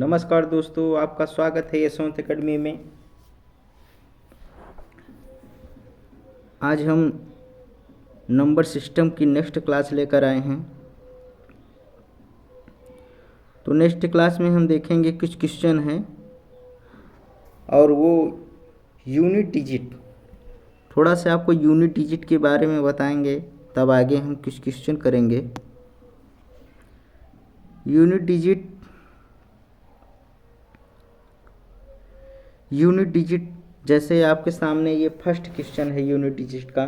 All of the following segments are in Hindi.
नमस्कार दोस्तों, आपका स्वागत है यशवंत एकेडमी में। आज हम नंबर सिस्टम की नेक्स्ट क्लास लेकर आए हैं। तो नेक्स्ट क्लास में हम देखेंगे कुछ क्वेश्चन हैं और वो यूनिट डिजिट, थोड़ा सा आपको यूनिट डिजिट के बारे में बताएंगे, तब आगे हम कुछ क्वेश्चन करेंगे। यूनिट डिजिट जैसे आपके सामने ये फर्स्ट क्वेश्चन है यूनिट डिजिट का।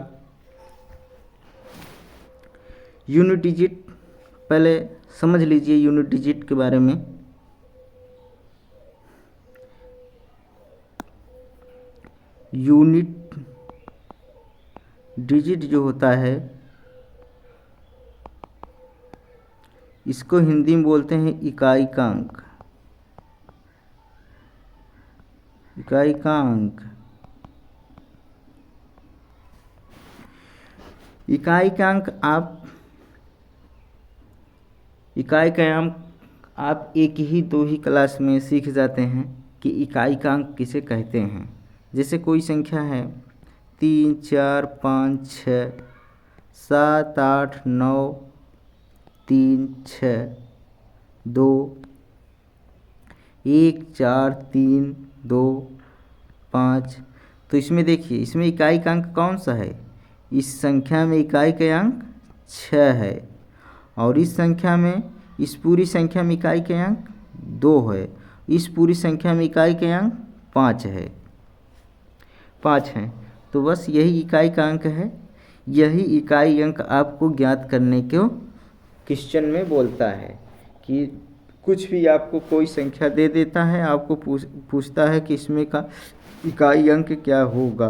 यूनिट डिजिट पहले समझ लीजिए यूनिट डिजिट के बारे में। यूनिट डिजिट जो होता है इसको हिंदी में बोलते हैं इकाई का अंक। इकाई का अंक, इकाई का अंक आप एक ही दो ही क्लास में सीख जाते हैं कि इकाई का अंक किसे कहते हैं। जैसे कोई संख्या है 3, 4, 5, 6, 7, 8, 9, 3, 6, 2, 1, 4, 3, 2, 5। तो इसमें देखिए, इसमें इकाई का अंक कौन सा है? इस संख्या में इकाई का अंक 6 है और इस संख्या में, इस पूरी संख्या में इकाई का अंक 2 है। इस पूरी संख्या में इकाई का अंक 5 है। तो बस यही इकाई का अंक है। यही इकाई अंक आपको ज्ञात करने को क्वेश्चन में बोलता है कि कुछ भी आपको कोई संख्या दे देता है, आपको पूछता है कि इसमें का इकाई अंक क्या होगा।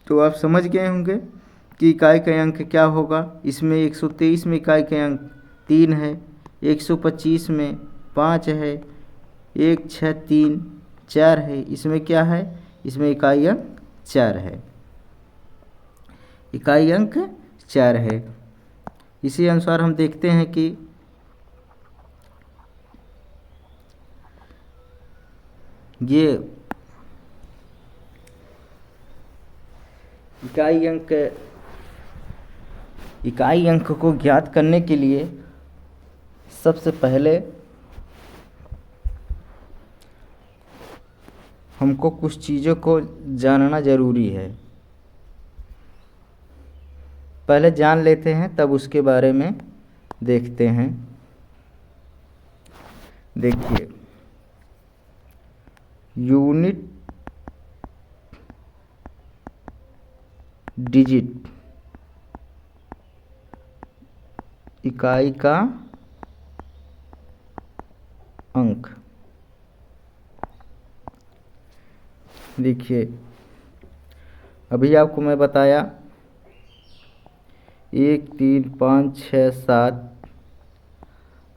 तो आप समझ गए होंगे कि इकाई का अंक क्या होगा। इसमें 123 में इकाई का अंक 3 है, 125 में 5 है, 1, 6, 3, 4 है। इसमें क्या है? इसमें इकाई अंक 4 है। इकाई अंक 4 है। इसी अनुसार हम देखते हैं कि ये इकाई अंक को ज्ञात करने के लिए सबसे पहले हमको कुछ चीज़ों को जानना ज़रूरी है। पहले जान लेते हैं, तब उसके बारे में देखते हैं। देखिए, यूनिट डिजिट, इकाई का अंक। देखिए, अभी आपको मैं बताया 1, 3, 5, 6, 7,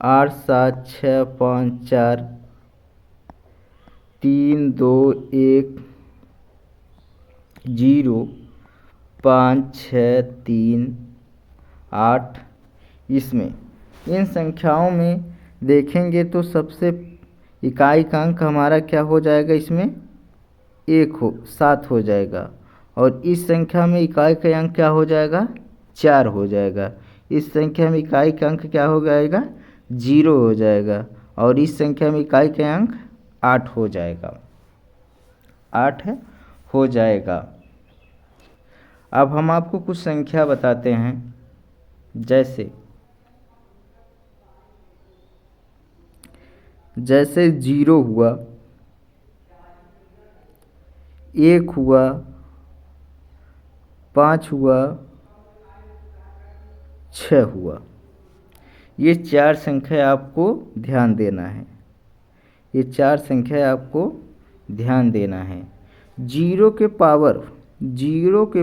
8, 7, 6, 5, 4, 3, 2, 1, 0, 5, 6, 3, 8। इसमें इन संख्याओं में देखेंगे तो सबसे इकाई का अंक हमारा क्या हो जाएगा? इसमें 7 हो जाएगा। और इस संख्या में इकाई का अंक क्या हो जाएगा? 4 हो जाएगा। इस संख्या में इकाई का अंक क्या हो जाएगा? 0 हो जाएगा। और इस संख्या में इकाई का अंक 8 हो जाएगा। 8 हो जाएगा। अब हम आपको कुछ संख्या बताते हैं। जैसे 0 हुआ, 1 हुआ, 5 हुआ, 6 हुआ। ये 4 संख्या आपको ध्यान देना है। ये 4 संख्या आपको ध्यान देना है। 0 के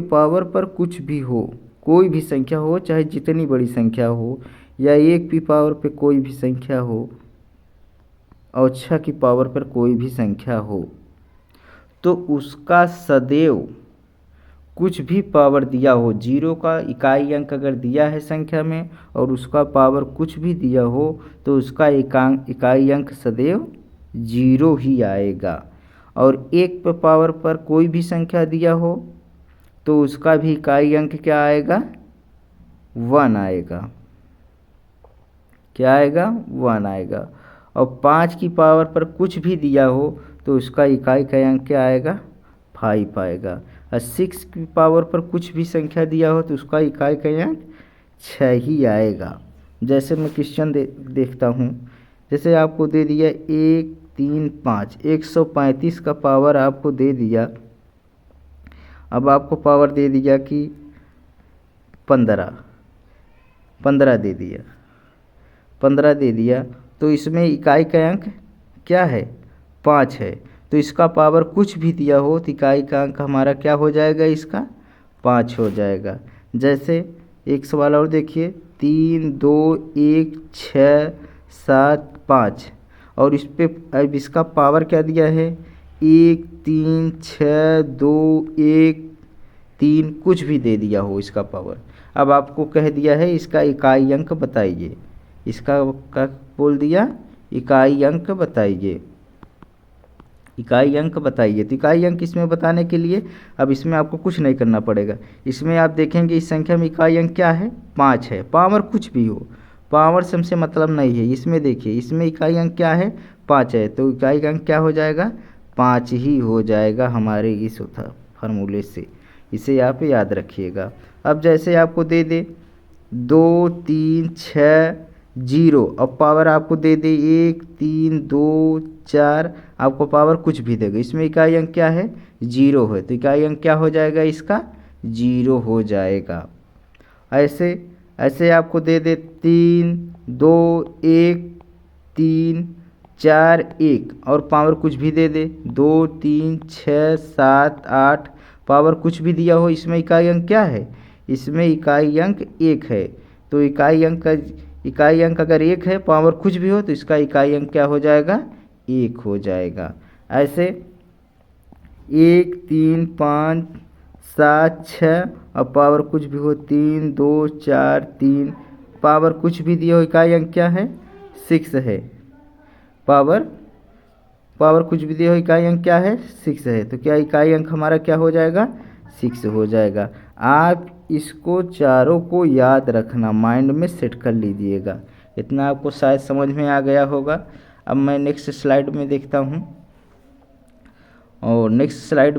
पावर पर कुछ भी हो, कोई भी संख्या हो, चाहे जितनी बड़ी संख्या हो, या 1 की पावर पे कोई भी संख्या हो और 6 की पावर पर कोई भी संख्या हो, तो उसका सदैव कुछ भी पावर दिया हो, 0 का इकाई अंक अगर दिया है संख्या में और उसका पावर कुछ भी दिया हो, तो उसका इकाई अंक सदैव जीरो ही आएगा। और एक पे पावर पर कोई भी संख्या दिया हो तो उसका भी इकाई अंक क्या आएगा, 1 आएगा। क्या आएगा, 1 आएगा। और 5 की पावर पर कुछ भी दिया हो तो उसका इकाई का अंक क्या आएगा, 5 आएगा। और 6 की पावर पर कुछ भी संख्या दिया हो तो उसका इकाई का अंक 6 ही आएगा। जैसे मैं क्वेश्चन देखता हूँ, जैसे आपको दे दिया 1 3 5, 135 का पावर आपको दे दिया। अब आपको पावर दे दिया कि 15 दे दिया, 15 दे दिया, तो इसमें इकाई का अंक क्या है, 5 है। तो इसका पावर कुछ भी दिया हो तो इकाई का अंक हमारा क्या हो जाएगा, इसका 5 हो जाएगा। जैसे एक सवाल और देखिए, 3 2 1 6 7 5, और इस पे अब इसका पावर क्या दिया है, 1 3 6 2 1 3, कुछ भी दे दिया हो इसका पावर। अब आपको कह दिया है इसका इकाई अंक बताइए, इसका का बोल दिया इकाई अंक बताइए, इकाई अंक बताइए। तो इकाई अंक इसमें बताने के लिए अब इसमें आपको कुछ नहीं करना पड़ेगा। इसमें आप देखेंगे इस संख्या में इकाई अंक क्या है, 5 है। पावर कुछ भी हो, पावर से हमसे मतलब नहीं है। इसमें देखिए, इसमें इकाई अंक क्या है, 5 है, तो इकाई अंक क्या हो जाएगा, 5 ही हो जाएगा हमारे इस फार्मूले से। इसे आप याद रखिएगा। अब जैसे आपको दे दे 2 3 6 0, अब पावर आपको दे दे 1 3 2 4, आपको पावर कुछ भी देगा, इसमें इकाई अंक क्या है, 0 है, तो इकाई अंक क्या हो जाएगा, इसका 0 हो जाएगा। ऐसे ऐसे आपको दे दे 3 2 1 3 4 1, और पावर कुछ भी दे दे 2 3 6 7 8, पावर कुछ भी दिया हो, इसमें इकाई अंक क्या है, इसमें इकाई अंक 1 है। तो इकाई अंक अगर 1 है, पावर कुछ भी हो, तो इसका इकाई अंक क्या हो जाएगा, 1 हो जाएगा। ऐसे 1 3 5 7 6, और पावर कुछ भी हो 3 2 4 3, पावर कुछ भी दिया हो, इकाई अंक क्या है, 6 है। पावर कुछ भी दिया हो, इकाई अंक क्या है, 6 है। तो क्या इकाई अंक हमारा क्या हो जाएगा, 6 हो जाएगा। आप इसको चारों को याद रखना, माइंड में सेट कर लीजिएगा। इतना आपको शायद समझ में आ गया होगा। अब मैं नेक्स्ट स्लाइड में देखता हूँ, और नेक्स्ट स्लाइड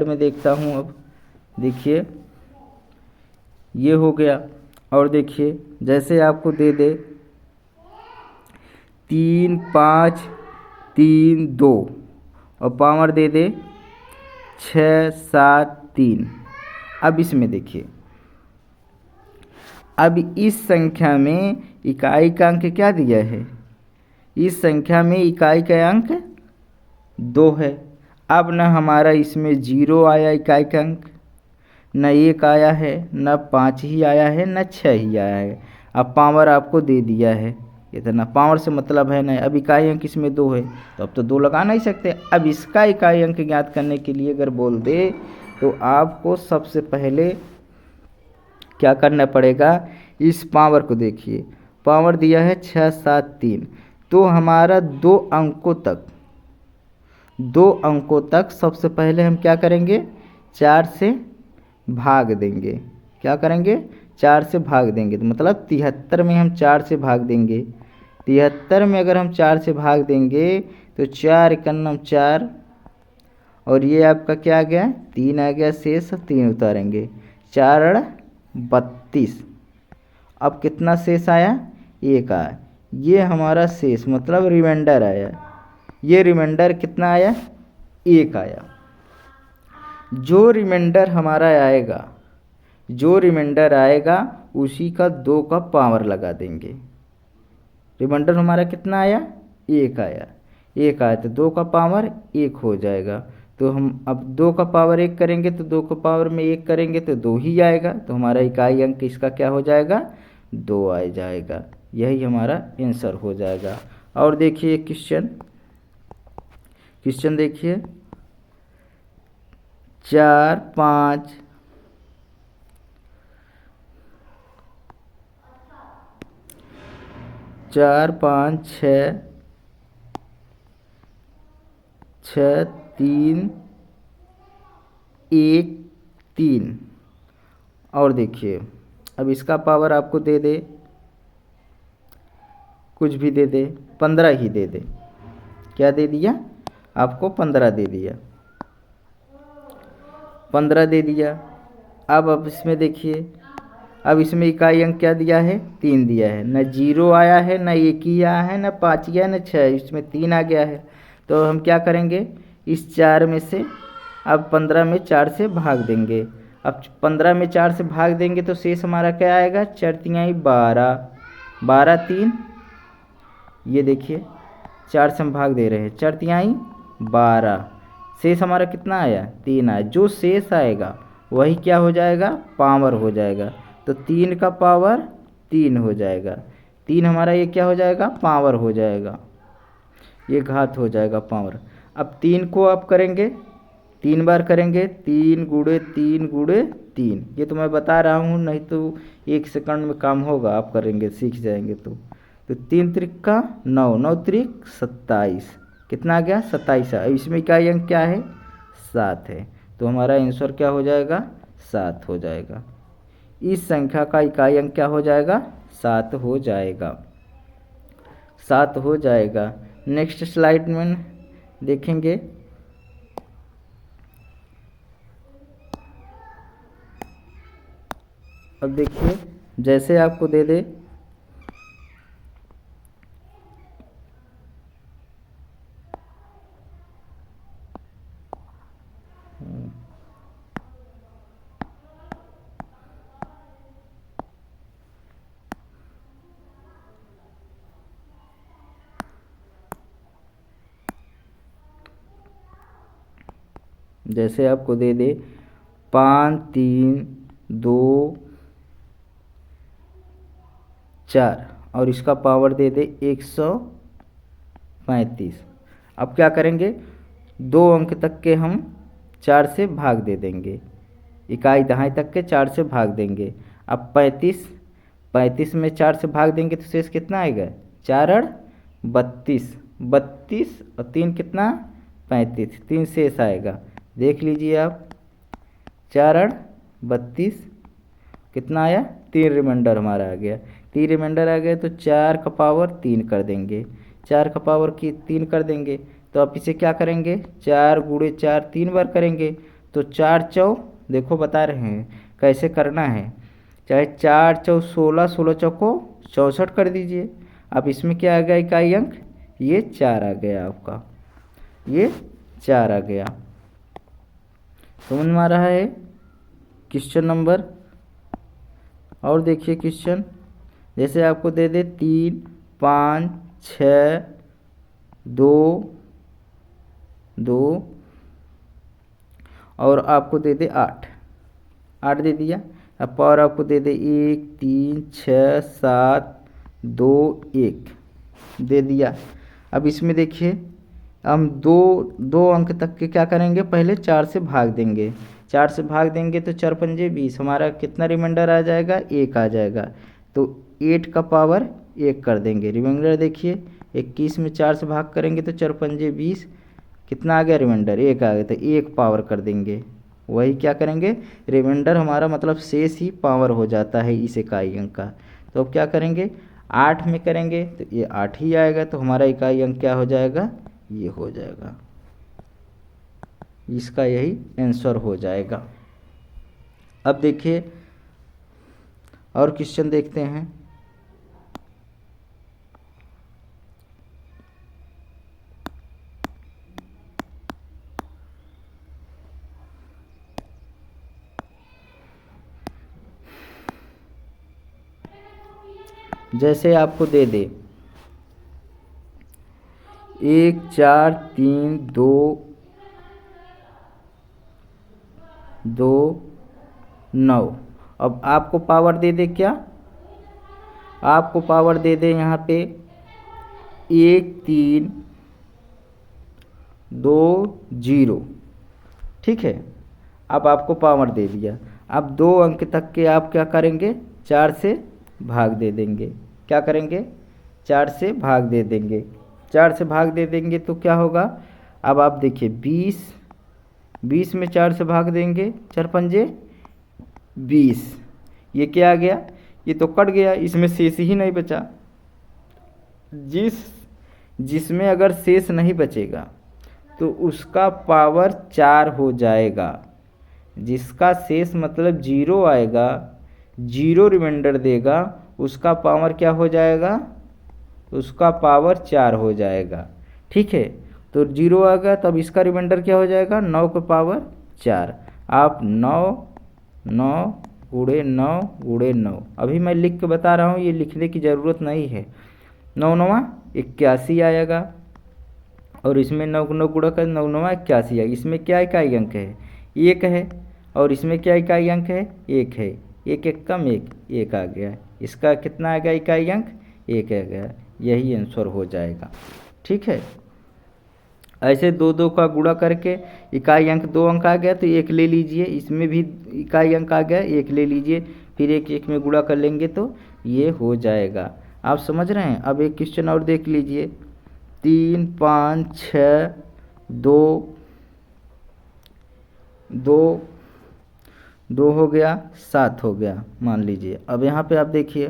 में देखता हूँ। अब देखिए ये हो गया। और देखिए जैसे आपको दे दे 3 5 3 2, और पावर दे दे 6 7 3। अब इसमें देखिए, अब इस संख्या में इकाई का अंक क्या दिया है, इस संख्या में इकाई का अंक 2 है। अब न हमारा इसमें 0 आया इकाई का अंक, न 1 आया है, न 5 ही आया है, न 6 ही आया है। अब पावर आपको दे दिया है, इतना पावर से मतलब है ना। अब इकाई अंक इसमें 2 है, तो अब तो 2 लगा नहीं सकते। अब इसका इकाई अंक ज्ञात करने के लिए अगर बोल दे तो आपको सबसे पहले क्या करना पड़ेगा, इस पावर को देखिए, पावर दिया है 6 7 3, तो हमारा 2 अंकों तक सबसे पहले हम क्या करेंगे, 4 से भाग देंगे। क्या करेंगे, 4 से भाग देंगे, तो मतलब 73 में हम 4 से भाग देंगे। 73 में अगर हम 4 से भाग देंगे तो 4 एकन्नम 4, और ये आपका क्या आ गया, 3 आ गया शेष, 3 उतारेंगे, 4 अड़ 32। अब कितना शेष आया, 1 आया। ये हमारा शेष मतलब रिमाइंडर आया। ये रिमाइंडर कितना आया, 1 आया। जो रिमाइंडर हमारा आएगा, जो रिमाइंडर आएगा उसी का 2 का पावर लगा देंगे। रिमाइंडर हमारा कितना आया, 1 आया, 1 आया, तो 2 का पावर 1 हो जाएगा। तो हम अब 2 का पावर 1 करेंगे तो 2 का पावर में 1 करेंगे तो 2 ही आएगा, तो हमारा इकाई अंक इसका क्या हो जाएगा, 2 आ जाएगा। यही हमारा आंसर हो जाएगा। और देखिए क्वेश्चन देखिए 4 5 4 5 6 6 3 1 3। और देखिए अब इसका पावर आपको दे दे, कुछ भी दे दे, 15 ही दे दे। क्या दे दिया आपको? 15 दे दिया, 15 दे दिया। अब इसमें देखिए, अब इसमें इकाई अंक क्या दिया है? 3 दिया है। न 0 आया है, न 1 ही आया है, न 5 गया, न 6, इसमें 3 आ गया है। तो हम क्या करेंगे? इस 4 में से अब 15 में 4 से भाग देंगे। अब 15 में 4 से भाग देंगे तो शेष हमारा क्या आएगा? 4 तिहाई 12, 12 3, ये देखिए 4 से हम भाग दे रहे हैं, 4 तिहाई 12। शेष हमारा कितना आया? 3 आया। जो शेष आएगा वही क्या हो जाएगा? पावर हो जाएगा। तो 3 का पावर 3 हो जाएगा। 3 हमारा ये क्या हो जाएगा? पावर हो जाएगा, ये घात हो जाएगा पावर। अब 3 को आप करेंगे, 3 बार करेंगे, 3 गुणे 3 गुणे 3। ये तो मैं बता रहा हूँ, नहीं तो 1 सेकंड में काम होगा, आप करेंगे सीख जाएंगे। तो 3 त्रिक 9, 9 त्रिक 27, कितना आ गया? 27 है। इसमें इकाई अंक क्या है? 7 है। तो हमारा आंसर क्या हो जाएगा? 7 हो जाएगा। इस संख्या का इकाई अंक क्या हो जाएगा? 7 हो जाएगा, 7 हो जाएगा। नेक्स्ट स्लाइड में देखेंगे। अब देखिए जैसे आपको दे दे जैसे आपको दे दे 5 3 2 4 और इसका पावर दे दे 135। अब क्या करेंगे? 2 अंक तक के हम 4 से भाग दे देंगे, इकाई दहाई तक के 4 से भाग देंगे। अब 35, 35 में 4 से भाग देंगे तो शेष कितना आएगा? 4 और 32, 32 और 3 कितना? 35, 3 शेष आएगा। देख लीजिए आप, 4 और 32 कितना आया? 3 रिमाइंडर हमारा आ गया। 3 रिमाइंडर आ गया तो 4 का पावर 3 कर देंगे, 4 का पावर की 3 कर देंगे। तो आप इसे क्या करेंगे? 4 गुणे 4 3 बार करेंगे तो 4 चौ, देखो बता रहे हैं कैसे करना है। चाहे 4 चौ 16, 16 चौको 64 कर दीजिए। अब इसमें क्या आ गया इकाई अंक? ये 4 आ गया आपका, ये 4 आ गया। समझ में आ रहा है क्वेश्चन नंबर? और देखिए क्वेश्चन, जैसे आपको दे दे 3 5 6 2 2 और आपको दे दे 8, 8 दे दिया। अब पावर आपको दे दे 1 3 6 7 2 1 दे दिया। अब इसमें देखिए हम दो अंक तक के क्या करेंगे? पहले 4 से भाग देंगे, 4 से भाग देंगे तो 4 पंजे 20, हमारा कितना रिमाइंडर आ जाएगा? 1 आ जाएगा। तो 8 का पावर 1 कर देंगे। रिमाइंडर देखिए 21 में 4 से भाग करेंगे तो 4 पंजे 20, कितना आ गया रिमाइंडर? 1 आ गया। तो 1 पावर कर देंगे, वही क्या करेंगे? रिमाइंडर हमारा मतलब शेष ही पावर हो जाता है इस इकाई अंक का। तो अब क्या करेंगे? 8 में करेंगे तो ये 8 ही आएगा। तो हमारा इकाई अंक क्या हो जाएगा? ये हो जाएगा, इसका यही आंसर हो जाएगा। अब देखिए और क्वेश्चन देखते हैं। जैसे आपको दे दे 1 4 3 2 2 9। अब आपको पावर दे दे क्या? आपको पावर दे दे यहाँ पे 1 3 2 0, ठीक है। अब आपको पावर दे दिया। अब 2 अंक तक के आप क्या करेंगे? 4 से भाग दे देंगे। क्या करेंगे? 4 से भाग दे देंगे। 4 से भाग दे देंगे तो क्या होगा, अब आप देखिए 20 में 4 से भाग देंगे, 4 पंजे 20, ये क्या आ गया, ये तो कट गया, इसमें शेष ही नहीं बचा। जिसमें अगर शेष नहीं बचेगा तो उसका पावर 4 हो जाएगा। जिसका शेष मतलब 0 आएगा, 0 रिमाइंडर देगा, उसका पावर क्या हो जाएगा, उसका पावर 4 हो जाएगा। ठीक है, तो 0 आ गया, तब इसका रिमाइंडर क्या हो जाएगा, 9 का पावर 4। आप 9 गुणे 9 अभी मैं लिख के बता रहा हूँ, ये लिखने की ज़रूरत नहीं है। 9 9 81 आएगा, और इसमें 9 9 गुणा कर 9 9 81 आएगा। इसमें क्या इकाई अंक है, 1 है, और इसमें क्या इकाई अंक है, 1 है। 1 1 कम 1 आ गया। इसका कितना आ गया इकाई अंक, 1 आ गया। यही आंसर हो जाएगा। ठीक है, ऐसे 2 2 का गुणा करके इकाई अंक 2 अंक आ गया तो 1 ले लीजिए। इसमें भी इकाई अंक आ गया, 1 ले लीजिए, फिर 1 1 में गुणा कर लेंगे तो ये हो जाएगा। आप समझ रहे हैं। अब एक क्वेश्चन और देख लीजिए, 3 5 6 2 2 2 हो गया, 7 हो गया मान लीजिए। अब यहाँ पे आप देखिए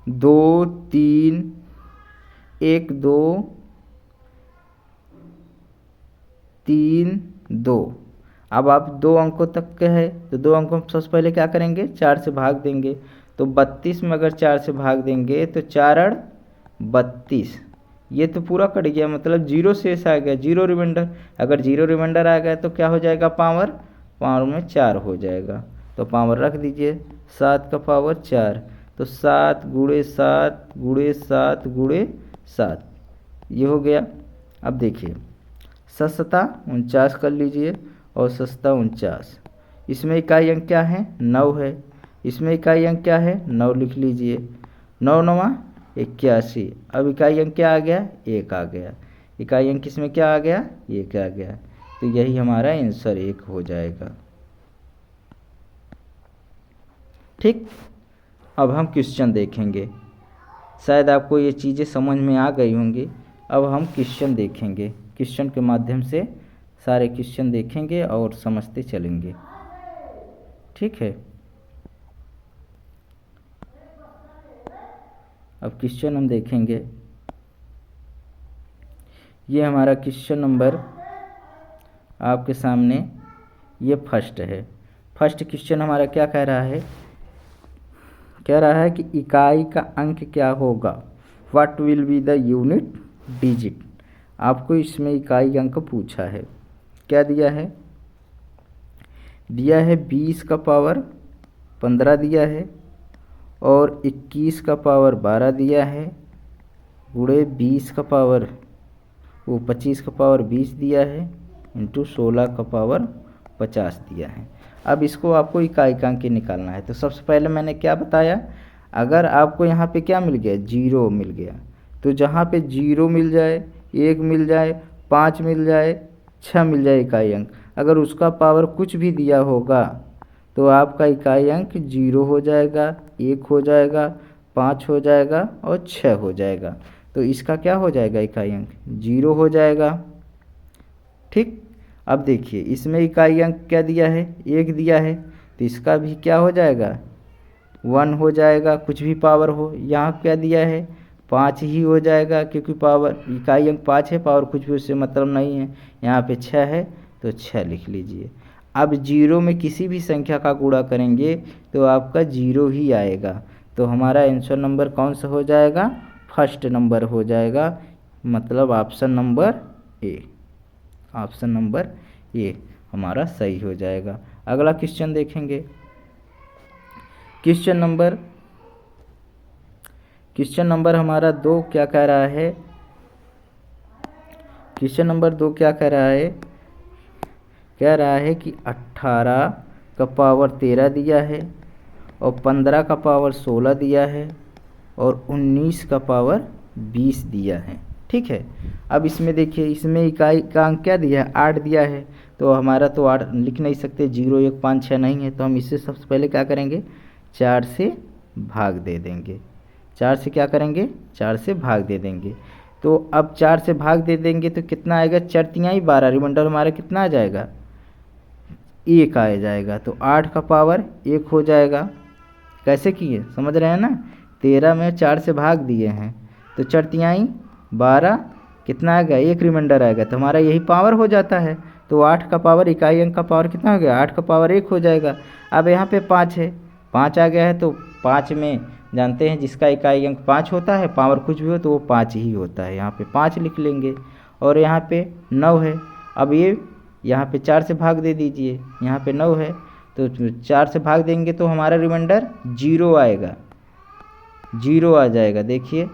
2 3 1 2 3 2। अब आप 2 अंकों तक के है तो 2 अंकों में सबसे पहले क्या करेंगे, 4 से भाग देंगे। तो 32 में अगर 4 से भाग देंगे तो 4 अड़ 32, ये तो पूरा कट गया, मतलब 0 शेष आ गया, 0 रिमाइंडर। अगर 0 रिमाइंडर आ गया तो क्या हो जाएगा, पावर में 4 हो जाएगा। तो पावर रख दीजिए, 7 का पावर 4, तो 7 गुणे 7 गुणे 7 गुणे 7, ये हो गया। अब देखिए 7 49 कर लीजिए, और 7 49, इसमें इकाई अंक क्या है, 9 है। इसमें इकाई अंक क्या है, 9 लिख लीजिए। 9 9 81। अब इकाई अंक क्या आ गया, 1 आ गया। इकाई अंक इसमें क्या आ गया, 1 आ गया। तो यही हमारा आंसर 1 हो जाएगा। ठीक, अब हम क्वेश्चन देखेंगे। शायद आपको ये चीज़ें समझ में आ गई होंगी। अब हम क्वेश्चन देखेंगे, क्वेश्चन के माध्यम से सारे क्वेश्चन देखेंगे और समझते चलेंगे। ठीक है, अब क्वेश्चन हम देखेंगे। ये हमारा क्वेश्चन नंबर आपके सामने, ये फर्स्ट है। फर्स्ट क्वेश्चन हमारा क्या कह रहा है, कह रहा है कि इकाई का अंक क्या होगा, what will be the unit digit. आपको इसमें इकाई अंक पूछा है। क्या दिया है, दिया है 20 का पावर 15 दिया है, और 21 का पावर 12 दिया है, गुणे 20 का पावर 25 का पावर 20 दिया है, इंटू 16 का पावर 50 दिया है। अब इसको आपको इकाई का अंक निकालना है। तो सबसे पहले मैंने क्या बताया, अगर आपको यहाँ पे क्या मिल गया, 0 मिल गया, तो जहाँ पे 0 मिल जाए, 1 मिल जाए, 5 मिल जाए, 6 मिल जाए इकाई अंक, अगर उसका पावर कुछ भी दिया होगा तो आपका इकाई अंक 0 हो जाएगा, 1 हो जाएगा, 5 हो जाएगा और 6 हो जाएगा। तो इसका क्या हो जाएगा, इकाई अंक 0 हो जाएगा। ठीक, अब देखिए इसमें इकाई अंक क्या दिया है, 1 दिया है, तो इसका भी क्या हो जाएगा, 1 हो जाएगा, कुछ भी पावर हो। यहाँ क्या दिया है, 5 ही हो जाएगा, क्योंकि पावर इकाई अंक 5 है, पावर कुछ भी उससे मतलब नहीं है। यहाँ पे 6 है तो 6 लिख लीजिए। अब 0 में किसी भी संख्या का गुणा करेंगे तो आपका 0 ही आएगा। तो हमारा आंसर नंबर कौन सा हो जाएगा, फर्स्ट नंबर हो जाएगा, मतलब option number A. Option number A हमारा सही हो जाएगा। अगला क्वेश्चन देखेंगे। क्वेश्चन नंबर हमारा 2 क्या कह रहा है, क्वेश्चन नंबर 2 क्या कह रहा है, कह रहा है कि 18 का पावर 13 दिया है, और 15 का पावर 16 दिया है, और 19 का पावर 20 दिया है। ठीक है, अब इसमें देखिए, इसमें इकाई का अंक क्या दिया है, 8 दिया है, तो हमारा तो 8 लिख नहीं सकते, 0 1 5 6 नहीं है, तो हम इससे सबसे पहले क्या करेंगे, 4 से भाग दे देंगे। 4 से क्या करेंगे, 4 से भाग दे देंगे। तो अब 4 से भाग दे देंगे तो कितना आएगा, 4 तिहाई 12, रिमाइंडर हमारा कितना आ जाएगा, 1 आ जाएगा। तो 8 का पावर 1 हो जाएगा। कैसे किए समझ रहे हैं ना, 13 में 4 से भाग दिए हैं तो 4 तिहाई 12, कितना आएगा, 1 रिमाइंडर आएगा, तो हमारा यही पावर हो जाता है। तो 8 का पावर, इकाई अंक का पावर कितना हो गया, 8 का पावर 1 हो जाएगा। अब यहाँ पे 5 है, 5 आ गया है तो 5 में जानते हैं जिसका इकाई अंक 5 होता है, पावर कुछ भी हो तो वो 5 ही होता है, यहाँ पे 5 लिख लेंगे। और यहाँ पे 9 है, अब ये यहाँ पे 4 से भाग दे दीजिए, यहाँ पे 9 है तो 4 से भाग देंगे तो हमारा रिमाइंडर 0 आएगा, 0 आ जाएगा। देखिए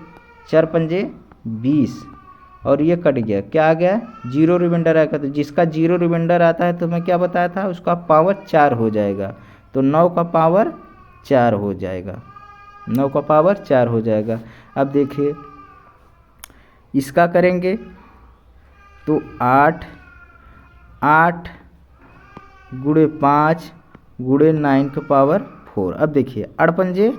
4 पंजे 20 और ये कट गया, क्या आ गया, 0 रिमाइंडर आएगा। तो जिसका 0 रिमाइंडर आता है तो मैं क्या बताया था, उसका पावर 4 हो जाएगा। तो 9 का पावर 4 हो जाएगा, 9 का पावर 4 हो जाएगा। अब देखिए इसका करेंगे तो 8 गुणे 5 गुणे 9 का पावर 4। अब देखिए 8 पंजे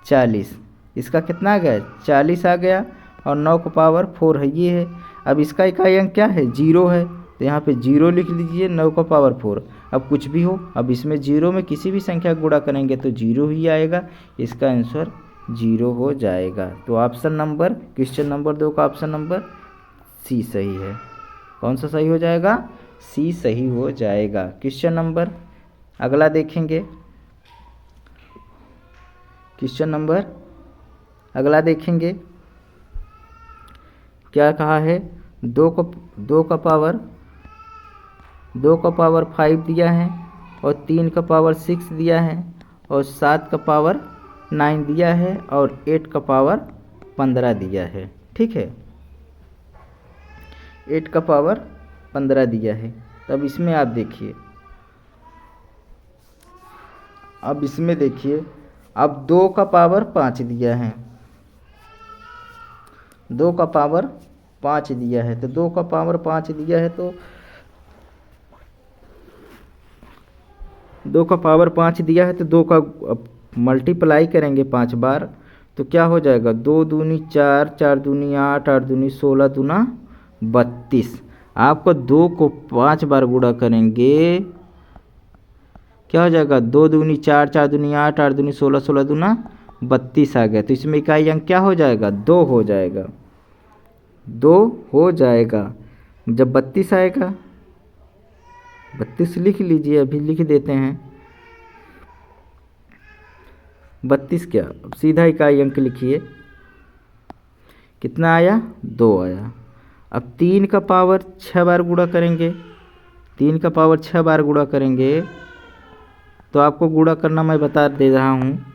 40, इसका कितना आ गया, 40 आ गया और 9 का पावर 4 है, ये है। अब इसका इकाई अंक क्या है, 0 है, तो यहाँ पे 0 लिख लीजिए, 9 का पावर 4। अब कुछ भी हो, अब इसमें 0 में किसी भी संख्या गुणा करेंगे तो 0 ही आएगा, इसका आंसर 0 हो जाएगा। तो ऑप्शन नंबर, क्वेश्चन नंबर 2 का ऑप्शन नंबर सी सही है। कौन सा सही हो जाएगा, सी सही हो जाएगा। क्वेश्चन नंबर अगला देखेंगे, क्वेश्चन नंबर अगला देखेंगे क्या कहा है, 2 का पावर 5 दिया है और 3 का पावर 6 दिया है और 7 का पावर 9 दिया है और 8 का पावर 15 दिया है। ठीक है, 8 का पावर 15 दिया है। तब इसमें आप देखिए, अब इसमें देखिए, अब 2 का पावर 5 दिया है, 2 का पावर 5 दिया है, तो 2 का पावर 5 दिया है तो 2 का पावर 5 दिया है तो 2 का मल्टीप्लाई करेंगे 5 बार तो क्या हो जाएगा, 2 दूनी 4, 4 दूनी 8, 8 दूनी 16, दूना 32। आपको 2 को 5 बार गुणा करेंगे क्या हो जाएगा, 2 दूनी 4, 4 दूनी 8, 8 दूनी 16, 16 दूना 32 आ गया। तो इसमें इकाई अंक क्या हो जाएगा, 2 हो जाएगा, 2 हो जाएगा। जब 32 आएगा, 32 लिख लीजिए, अभी लिख देते हैं 32 क्या, अब सीधा इकाई अंक लिखिए, कितना आया, 2 आया। अब 3 का पावर 6 बार गुणा करेंगे, 3 का पावर 6 बार गुणा करेंगे तो आपको गुणा करना मैं बता दे रहा हूँ,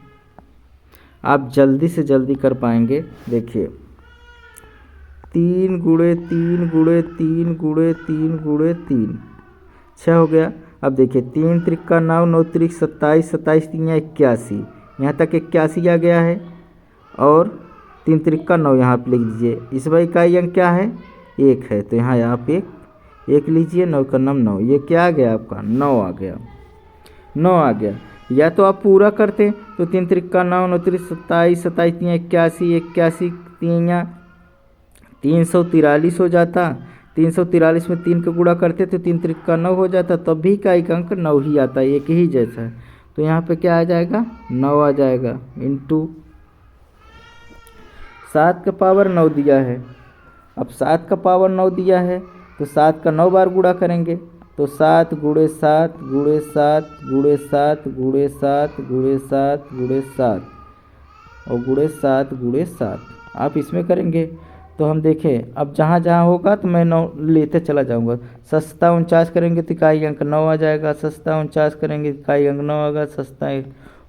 आप जल्दी से जल्दी कर पाएंगे। देखिए 3 गुणे 3 गुणे 3 गुणे 3 गुणे 3, 6 हो गया। अब देखिए 3 त्रिक्का 9, 9 त्रिक 27, 27 तीन 81, यहाँ तक 81 आ गया है और 3 त्रिक्का 9 यहाँ पे लिख दीजिए। इस बार इकाई अंक क्या है, 1 है, तो यहाँ आप एक लीजिए, 9 का नाम 9, ये क्या आ गया आपका, 9 आ गया, 9 आ गया। या तो आप पूरा करते तो 3 त्रिक्का 9, 9 त्रिक 27, 27 तीन 81, 81 तीन 343 हो जाता, 343 में 3 का गुणा करते तो 3 त्रिक्का 9 हो जाता, तब भी इकाई का अंक 9 ही आता है, एक ही जैसा है। तो यहाँ पे क्या आ जाएगा, 9 आ जाएगा, इंटू 7 का पावर 9 दिया है। अब 7 का पावर 9 दिया है तो 7 का 9 बार गुणा करेंगे तो 7 गुणे 7 गुणे 7 गुणे 7 गुणे 7 गुणे 7 गुणे 7 और गुणे 7 गुणे 7 आप इसमें करेंगे तो हम देखें, अब जहाँ जहाँ होगा तो मैं 9 लेते चला जाऊँगा। सस्ता 49 करेंगे तो इकाई अंक 9 आ जाएगा, सस्ता 49 करेंगे इकाई अंक 9 आएगा, सस्ता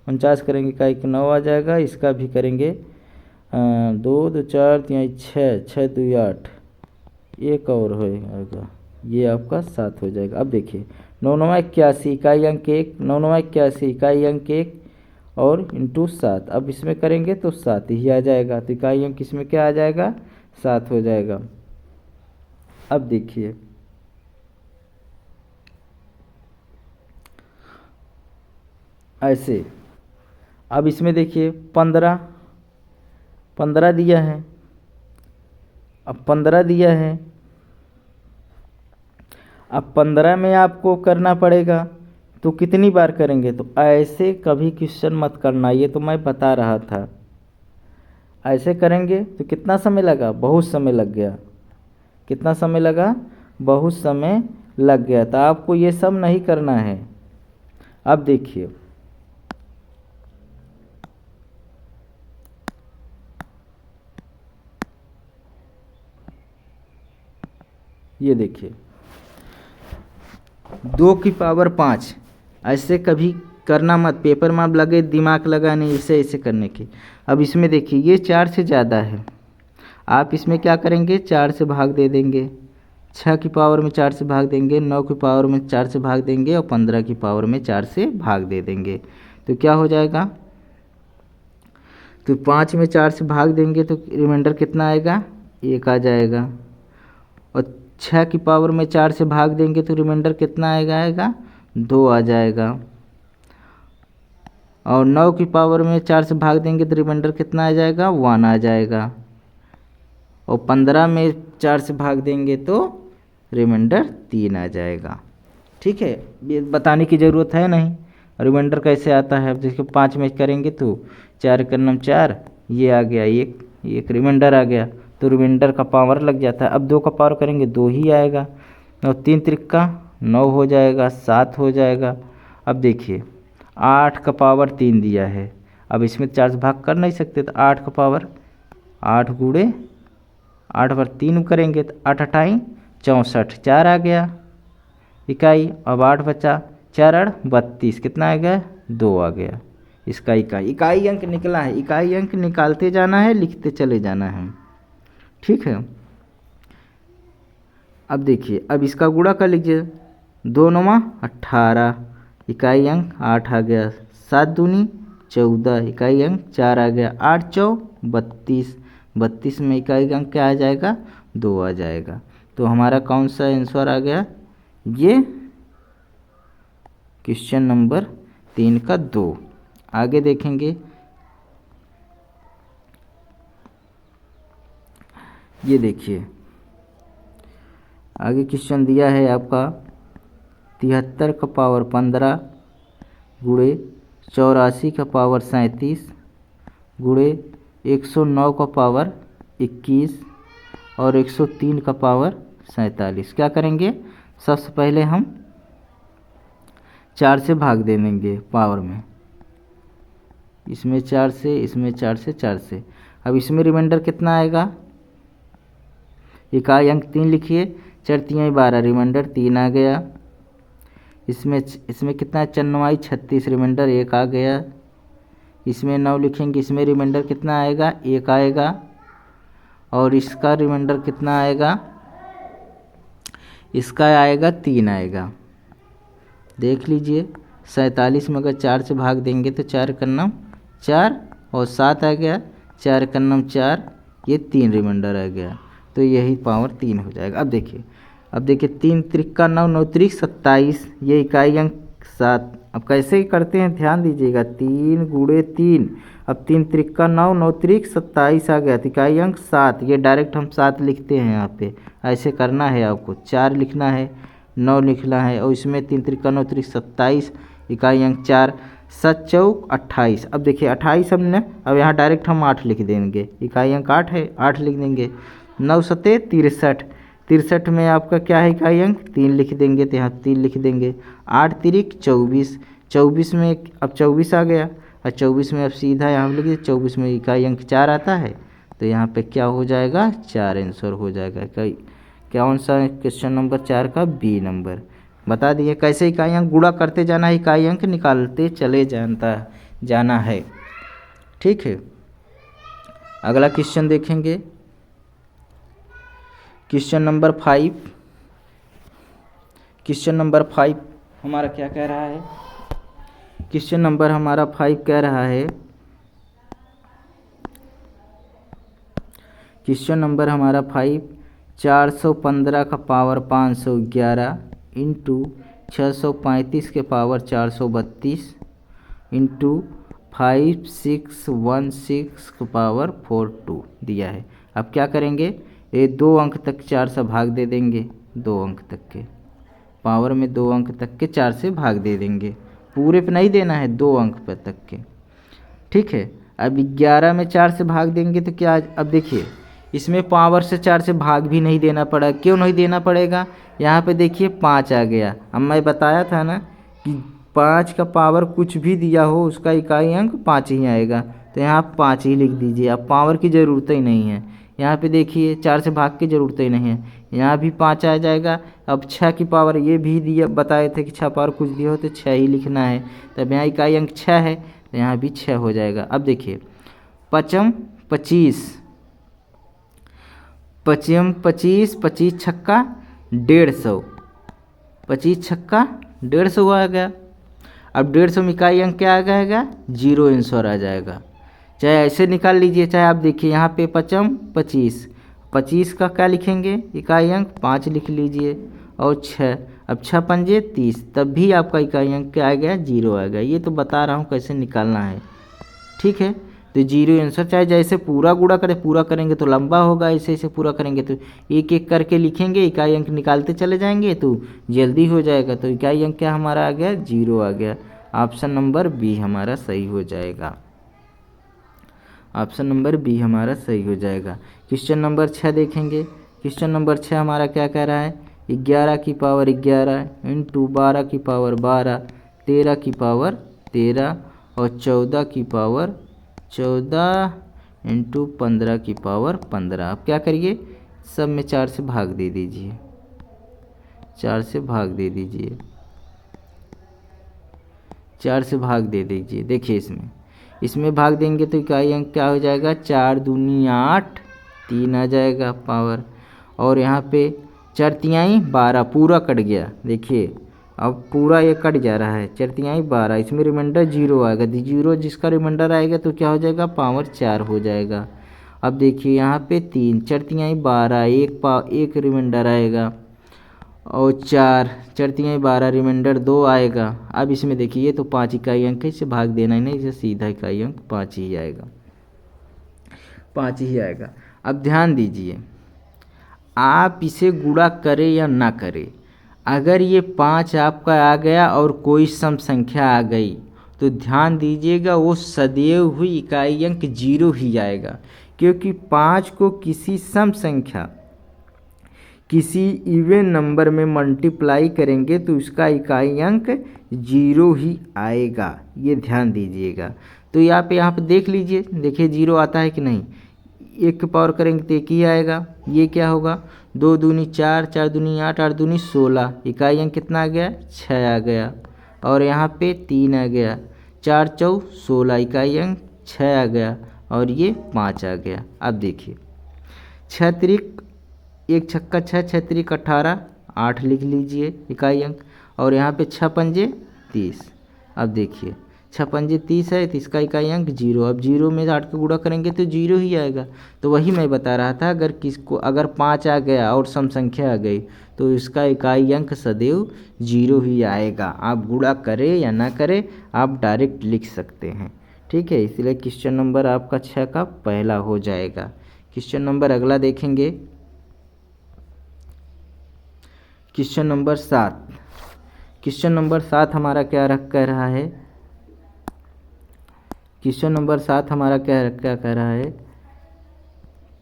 49 करेंगे इकाई अंक 9 आ जाएगा। इसका भी करेंगे 2 2 4 3 6, 6 2 8, एक और होएगा, ये आपका 7 हो जाएगा। अब देखिए 9 9 81 इकाई अंक 1, 9 9 81 इकाई अंक 1 और इंटू 7, अब इसमें करेंगे तो 7 ही आ जाएगा, तो इकाई अंक इसमें क्या आ जाएगा, 7 हो जाएगा। अब देखिए ऐसे, अब इसमें देखिए 15 15 दिया है, अब 15 दिया है, अब 15 में आपको करना पड़ेगा, तो कितनी बार करेंगे? तो ऐसे कभी क्वेश्चन मत करना, ये तो मैं बता रहा था। ऐसे करेंगे तो कितना समय लगा? बहुत समय लग गया। कितना समय लगा? बहुत समय लग गया। तो आपको ये सब नहीं करना है। अब देखिए, ये देखिए 2 की पावर 5, ऐसे कभी करना मत, पेपर में आप लगे दिमाग लगाने इसे ऐसे करने की। अब इसमें देखिए ये 4 से ज़्यादा है, आप इसमें क्या करेंगे? 4 से भाग दे देंगे, 6 की पावर में 4 से भाग देंगे, 9 की पावर में 4 से भाग देंगे और 15 की पावर में 4 से भाग दे देंगे। तो क्या हो जाएगा? तो 5 में 4 से भाग देंगे तो रिमाइंडर कितना आएगा? 1 आ जाएगा। और 6 की पावर में 4 से भाग देंगे तो रिमाइंडर कितना आएगा? 2 आ जाएगा। और 9 की पावर में 4 से भाग देंगे तो रिमाइंडर कितना आ जाएगा? 1 आ जाएगा। और 15 में 4 से भाग देंगे तो रिमाइंडर 3 आ जाएगा। ठीक है, ये बताने की ज़रूरत है नहीं रिमाइंडर कैसे आता है। अब देखिए 5 में करेंगे तो 4 का नम 4, ये आ गया, एक रिमाइंडर आ गया, तो रिमाइंडर का पावर लग जाता है। अब 2 का पावर करेंगे 2 ही आएगा, और 3 त्रिक्का 9 हो जाएगा, 7 हो जाएगा। अब देखिए 8 का पावर 3 दिया है, अब इसमें 4 से भाग कर नहीं सकते, तो 8 का पावर 8 गुणे 8 पर 3 करेंगे तो 8 अठाई 64, 4 आ गया इकाई। अब 8 बचा, 4 8 32, कितना आ गया? 2 आ गया। इसका इकाई अंक निकला है। इकाई अंक निकालते जाना है, लिखते चले जाना है। ठीक है, अब देखिए, अब इसका गुणा कर लीजिए, 2 9 18, इकाई अंक 8 आ गया, 7 दूनी 14, इकाई अंक 4 आ गया, 8 चौ 32, 32 में इकाई अंक क्या आ जाएगा? 2 आ जाएगा। तो हमारा कौन सा आंसर आ गया? ये क्वेश्चन नंबर 3 का 2। आगे देखेंगे, ये देखिए आगे क्वेश्चन दिया है आपका 73 का पावर 15 गुणे 84 का पावर 37 गुणे 109 का पावर 21 और 103 का पावर 47। क्या करेंगे? सबसे पहले हम 4 से भाग दे देंगे पावर में, इसमें 4 से, इसमें 4 से, 4 से। अब इसमें रिमाइंडर कितना आएगा? इकाई अंक 3 लिखिए, 4 3 12, रिमाइंडर 3 आ गया। इसमें कितना? 4 9 36, रिमाइंडर 1 आ गया। इसमें 9 लिखेंगे, इसमें रिमाइंडर कितना आएगा? 1 आएगा। और इसका रिमाइंडर कितना आएगा? इसका आएगा 3 आएगा। देख लीजिए, 47 में अगर 4 से भाग देंगे तो 4 का नम 4 और 7 आ गया, 4 का नम 4, ये 3 रिमाइंडर आ गया, तो यही पावर 3 हो जाएगा। अब देखिए 3 त्रिक्का 9, 9 त्रिक 27, ये इकाई अंक 7। अब कैसे करते हैं ध्यान दीजिएगा, 3 गुणे 3, अब 3 त्रिक्का 9, 9 त्रिक 27 आ गया, तो इकाई अंक 7, ये डायरेक्ट हम 7 लिखते हैं यहाँ पे। ऐसे करना है आपको, 4 लिखना है, 9 लिखना है, और इसमें 3 त्रिक्का 9 त्रिक 27, इकाई अंक 4, 7 चौक 28। अब देखिए 28 हमने, अब यहाँ डायरेक्ट हम 8 लिख देंगे, इकाई अंक 8 है, 8 लिख देंगे। 9 सते 63, 63 में आपका क्या है? इकाई अंक 3 लिख देंगे, तो यहाँ 3 लिख देंगे। 8 तिरिक 24, 24 में अब 24 आ गया, और 24 में अब सीधा यहाँ लिखिए, 24 में इकाई अंक 4 आता है, तो यहाँ पे क्या हो जाएगा? 4 आंसर हो जाएगा। कौन सा? क्वेश्चन नंबर 4 का बी नंबर। बता दिए कैसे इकाई अंक गुणा करते जाना है, इकाई अंक निकालते चले जाना है। ठीक है, अगला क्वेश्चन देखेंगे, क्वेश्चन नंबर 5। क्वेश्चन नंबर 5 हमारा क्या कह रहा है? क्वेश्चन नंबर हमारा 5 कह रहा है, क्वेश्चन नंबर हमारा 5, 415 का पावर 511 इंटू 635 के पावर 432 इंटू 5616 पावर 42 दिया है। अब क्या करेंगे, ये 2 अंक तक 4 से भाग दे देंगे, 2 अंक तक के पावर में 2 अंक तक के 4 से भाग दे देंगे, पूरे पे नहीं देना है, 2 अंक पे तक के। ठीक है, अब 11 में 4 से भाग देंगे तो क्या, अब देखिए इसमें पावर से 4 से भाग भी नहीं देना पड़ा। क्यों नहीं देना पड़ेगा, यहाँ पे देखिए 5 आ गया। अब मैं बताया था ना कि 5 का पावर कुछ भी दिया हो उसका इकाई अंक 5 ही आएगा, तो यहाँ 5 ही लिख दीजिए। अब पावर की ज़रूरत ही नहीं है, यहाँ पे देखिए 4 से भाग की ज़रूरत ही नहीं है, यहाँ भी 5 आ जाएगा। अब 6 की पावर ये भी दिया, बताए थे कि 6 पावर कुछ दिया हो तो 6 ही लिखना है, तब यहाँ इकाई अंक 6 है तो यहाँ भी 6 हो जाएगा। अब देखिए 5 25, 25 25, 25 छक्का 150, 25 छक्का 150 आ गया। अब 150 में इकाई अंक क्या आ जाएगा, 0 आंसर आ जाएगा। चाहे ऐसे निकाल लीजिए, चाहे आप देखिए यहाँ पे 5 25, 25 का क्या लिखेंगे, इकाई अंक 5 लिख लीजिए और 6, अब 6 पंजे 30, तब भी आपका इकाई अंक क्या आ गया, 0 आ गया। ये तो बता रहा हूँ कैसे निकालना है। ठीक है, तो 0 आंसर। चाहे जैसे पूरा गुणा करें, पूरा करेंगे तो लंबा होगा, ऐसे ऐसे पूरा करेंगे तो एक एक करके लिखेंगे, इकाई अंक निकालते चले जाएंगे तो जल्दी हो जाएगा। तो इकाई अंक क्या हमारा आ गया, 0 आ गया। ऑप्शन नंबर बी हमारा सही हो जाएगा, ऑप्शन नंबर बी हमारा सही हो जाएगा। क्वेश्चन नंबर 6 देखेंगे। क्वेश्चन नंबर 6 हमारा क्या कह रहा है, 11 की पावर 11 इंटू 12 की पावर 12, 13 की पावर 13 और 14 की पावर 14 इंटू 15 की पावर 15। अब क्या करिए, सब में 4 से भाग दे दीजिए, 4 से भाग दे दीजिए, 4 से भाग दे दीजिए। देखिए इसमें भाग देंगे तो इकाई अंक क्या हो जाएगा, 4 दूनी 8, 3 आ जाएगा पावर, और यहाँ पे 4 तिहाई 12 पूरा कट गया। देखिए अब पूरा ये कट जा रहा है, 4 तिहाई 12, इसमें रिमाइंडर 0 आएगा, 0 जिसका रिमाइंडर आएगा तो क्या हो जाएगा, पावर 4 हो जाएगा। अब देखिए यहाँ पे 3, 4 तिहाई 12, एक रिमाइंडर आएगा और 4, 4 तिहाई 12, रिमाइंडर 2 आएगा। अब इसमें देखिए ये तो 5 इकाई अंक है, इसे भाग देना ही नहीं, इसे सीधा इकाई अंक 5 ही आएगा, 5 ही आएगा। अब ध्यान दीजिए, आप इसे गुणा करें या ना करें, अगर ये 5 आपका आ गया और कोई सम संख्या आ गई तो ध्यान दीजिएगा वो सदैव हुई इकाई अंक 0 ही आएगा, क्योंकि 5 को किसी सम संख्या, किसी इवन नंबर में मल्टीप्लाई करेंगे तो उसका इकाई अंक 0 ही आएगा, ये ध्यान दीजिएगा। तो यहाँ पे देख लीजिए, देखिए 0 आता है कि नहीं, 1 की पावर करेंगे तो 1 ही आएगा। ये क्या होगा, 2 दूनी 4, 4 दूनी 8, 8 दूनी 16, इकाई अंक कितना आ गया, 6 आ गया, और यहाँ पे 3 आ गया, 4 चौ 16, इकाई अंक 6 आ गया, और ये 5 आ गया। अब देखिए 6 त्रिक 1 छक्का 6, 6 त्रिक 18, 8 लिख लीजिए इकाई अंक, और यहाँ पे 6 पंजे 30। अब देखिए 6 पंजे 30 है तो इसका इकाई अंक 0। अब 0 में 8 का गुणा करेंगे तो 0 ही आएगा। तो वही मैं बता रहा था, अगर 5 आ गया और सम संख्या आ गई तो इसका इकाई अंक सदैव 0 ही आएगा। आप गुणा करें या ना करें, आप डायरेक्ट लिख सकते हैं। ठीक है, इसलिए क्वेश्चन नंबर आपका 6 का पहला हो जाएगा। क्वेश्चन नंबर अगला देखेंगे, क्वेश्चन नंबर 7। क्वेश्चन नंबर 7 हमारा क्या कह रहा है, क्वेश्चन नंबर 7 हमारा क्या कह रहा है,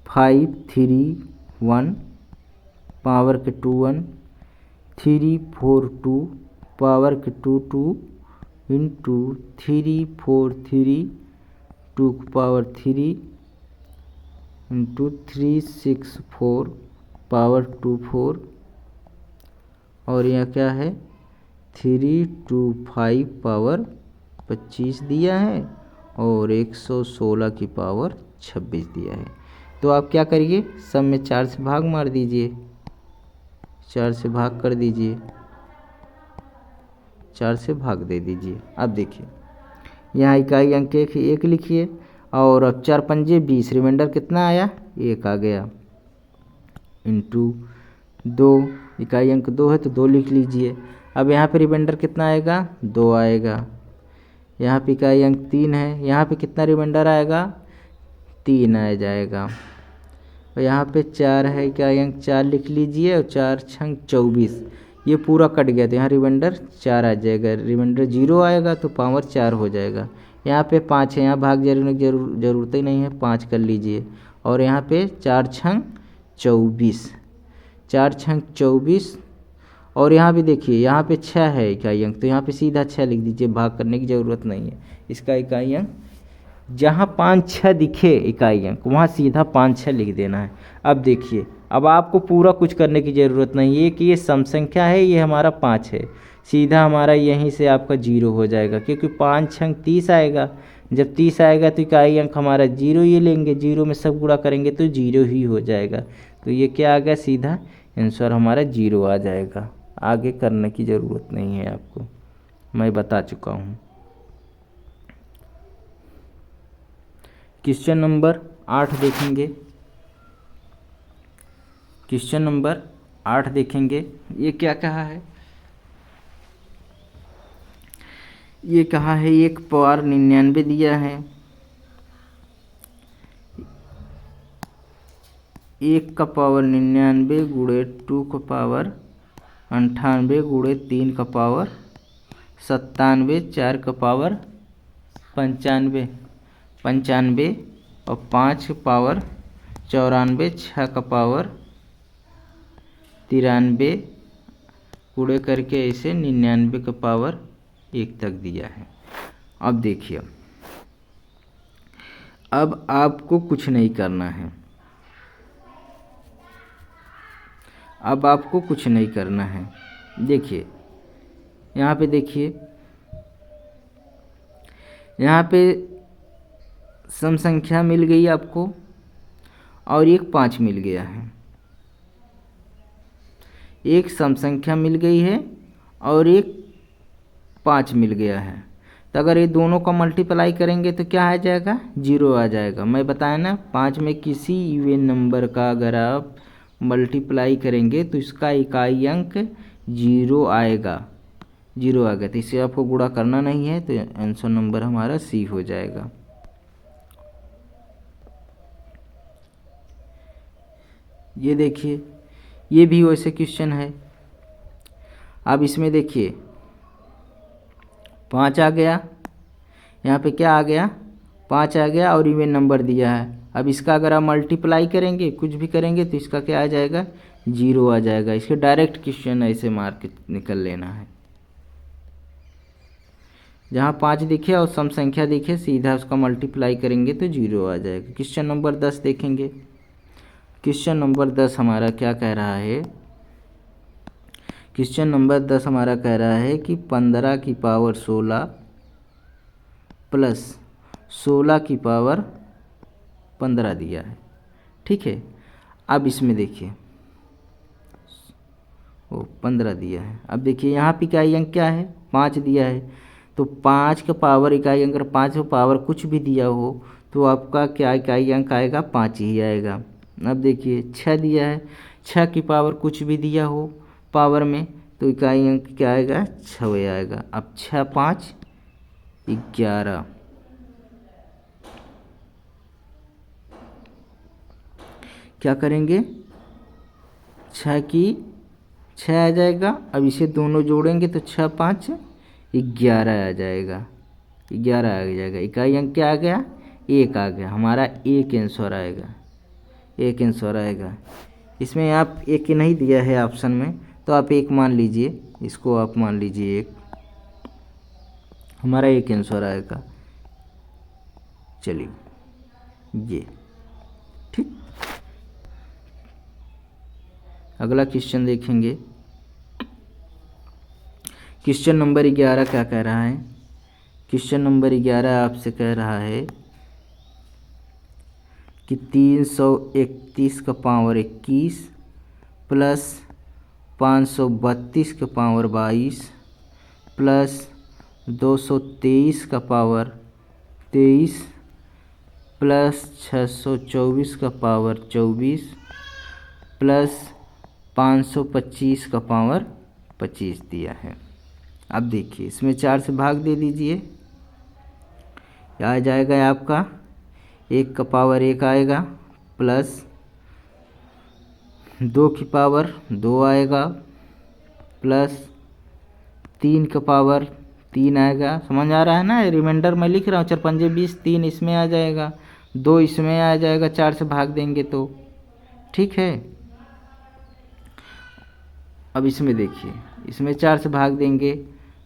5 3 1 पावर के 2 1, 3 4 2 पावर के 2 2 इंटू 3 4 3 2 पावर 3 इंटू 3 6 4 पावर 2 4, और यह क्या है 3 2 5 पावर 25 दिया है और 116 की पावर 26 दिया है। तो आप क्या करिए, सब में 4 से भाग मार दीजिए, 4 से भाग कर दीजिए, 4 से भाग दे दीजिए। अब देखिए यहाँ इकाई अंक 1 लिखिए, और अब 4 पंजे 20, रिमाइंडर कितना आया, 1 आ गया, इंटू 2, इकाई अंक 2 है तो 2 लिख लीजिए। अब यहाँ पे रिमाइंडर कितना आएगा, 2 आएगा, यहाँ पे इकाई अंक 3 है, यहाँ पे कितना रिमाइंडर आएगा, 3 आ जाएगा। और यहाँ पे 4 है, इकाई अंक 4 लिख लीजिए, और 4 छंग 24, ये पूरा कट गया तो यहाँ रिमाइंडर 4 आ जाएगा, रिमाइंडर 0 आएगा तो पावर 4 हो जाएगा। यहाँ पे 5 है, यहाँ भाग जरूरत ही नहीं है, 5 कर लीजिए। और यहाँ पे 4 छंग 24, 4 छंग 24। और यहाँ भी देखिए, यहाँ पे 6 है इकाई अंक, तो यहाँ पे सीधा 6 लिख दीजिए, भाग करने की ज़रूरत नहीं है। इसका इकाई अंक जहाँ 5 6 दिखे इकाई अंक, वहाँ सीधा 5 6 लिख देना है। अब देखिए, अब आपको पूरा कुछ करने की ज़रूरत नहीं है कि ये सम संख्या है, ये हमारा 5 है, सीधा हमारा यहीं से आपका 0 हो जाएगा, क्योंकि 5 छंग 30 आएगा। जब 30 आएगा तो इकाई अंक हमारा 0 ये लेंगे, 0 में सब गुणा करेंगे तो 0 ही हो जाएगा। तो ये क्या आ गया, सीधा आंसर हमारा 0 आ जाएगा। आगे करने की ज़रूरत नहीं है आपको, मैं बता चुका हूँ। क्वेश्चन नंबर 8 देखेंगे। क्वेश्चन नंबर 8 देखेंगे, ये क्या कहा है, ये कहा है 1 पावर 99 दिया है, 1 का पावर 99 गुणे 2 का पावर 98 गुणे 3 का पावर 97, 4 का पावर 95 और 5 पावर 94, 6 का पावर 93 गुणे करके ऐसे 99 का पावर 1 तक दिया है। अब देखिए, अब आपको कुछ नहीं करना है, अब आपको कुछ नहीं करना है। देखिए यहाँ पे, देखिए यहाँ पे सम संख्या मिल गई आपको, और एक 5 मिल गया है, एक सम संख्या मिल गई है और एक 5 मिल गया है। तो अगर ये दोनों का मल्टीप्लाई करेंगे तो क्या आ जाएगा, 0 आ जाएगा। मैं बताया ना, 5 में किसी इवन नंबर का अगर आप मल्टीप्लाई करेंगे तो इसका इकाई अंक 0 आएगा, 0 आ गया। तो इसे आपको गुणा करना नहीं है, तो आंसर नंबर हमारा सी हो जाएगा। ये देखिए, ये भी वैसे क्वेश्चन है। अब इसमें देखिए 5 आ गया, यहाँ पे क्या आ गया, 5 आ गया और इवन नंबर दिया है। अब इसका अगर आप मल्टीप्लाई करेंगे, कुछ भी करेंगे, तो इसका क्या आ जाएगा, 0 आ जाएगा। इसके डायरेक्ट क्वेश्चन ऐसे मार के निकल लेना है, जहाँ 5 दिखे और सम संख्या दिखे, सीधा उसका मल्टीप्लाई करेंगे तो 0 आ जाएगा। क्वेश्चन नंबर 10 देखेंगे। क्वेश्चन नंबर 10 हमारा क्या कह रहा है, क्वेश्चन नंबर 10 हमारा कह रहा है कि 15 की पावर 16 प्लस 16 की पावर 15 दिया है, ठीक है। अब इसमें देखिए, वो 15 दिया है। अब देखिए यहाँ पे इकाई अंक क्या है, 5 दिया है, तो 5 का पावर इकाई अंक, अगर 5 का पावर कुछ भी दिया हो तो आपका क्या इकाई अंक आएगा, 5 ही आएगा। अब देखिए 6 दिया है, 6 की पावर कुछ भी दिया हो पावर में, तो इकाई अंक क्या आएगा, 6 आएगा। अब 6 5 11, क्या करेंगे, 6 की 6 आ जाएगा। अब इसे दोनों जोड़ेंगे तो 6 5 11 आ जाएगा, 11 आ जाएगा। इकाई अंक क्या आ गया, 1 आ गया, हमारा 1 आंसर आएगा, 1 आंसर आएगा। इसमें आप 1 नहीं दिया है ऑप्शन में, तो आप 1 मान लीजिए, इसको आप मान लीजिए 1, हमारा 1 आंसर आएगा। चलिए ये ठीक। अगला क्वेश्चन देखेंगे। क्वेश्चन नंबर 11 क्या कह रहा है, क्वेश्चन नंबर 11 आपसे कह रहा है कि 331 का पावर 21 प्लस 532 का पावर 22 प्लस 223 का पावर 23 प्लस 624 का पावर 24 प्लस 525 का पावर 25 दिया है। अब देखिए, इसमें 4 से भाग दे दीजिए, आ जाएगा आपका 1 का पावर 1 आएगा, प्लस 2 की पावर 2 आएगा, प्लस 3 का पावर 3 आएगा। समझ आ रहा है ना? रिमाइंडर मैं लिख रहा हूँ, 4 पंजे 20, 3 इसमें आ जाएगा, 2 इसमें आ जाएगा, 4 से भाग देंगे तो ठीक है। अब इसमें देखिए, इसमें 4 से भाग देंगे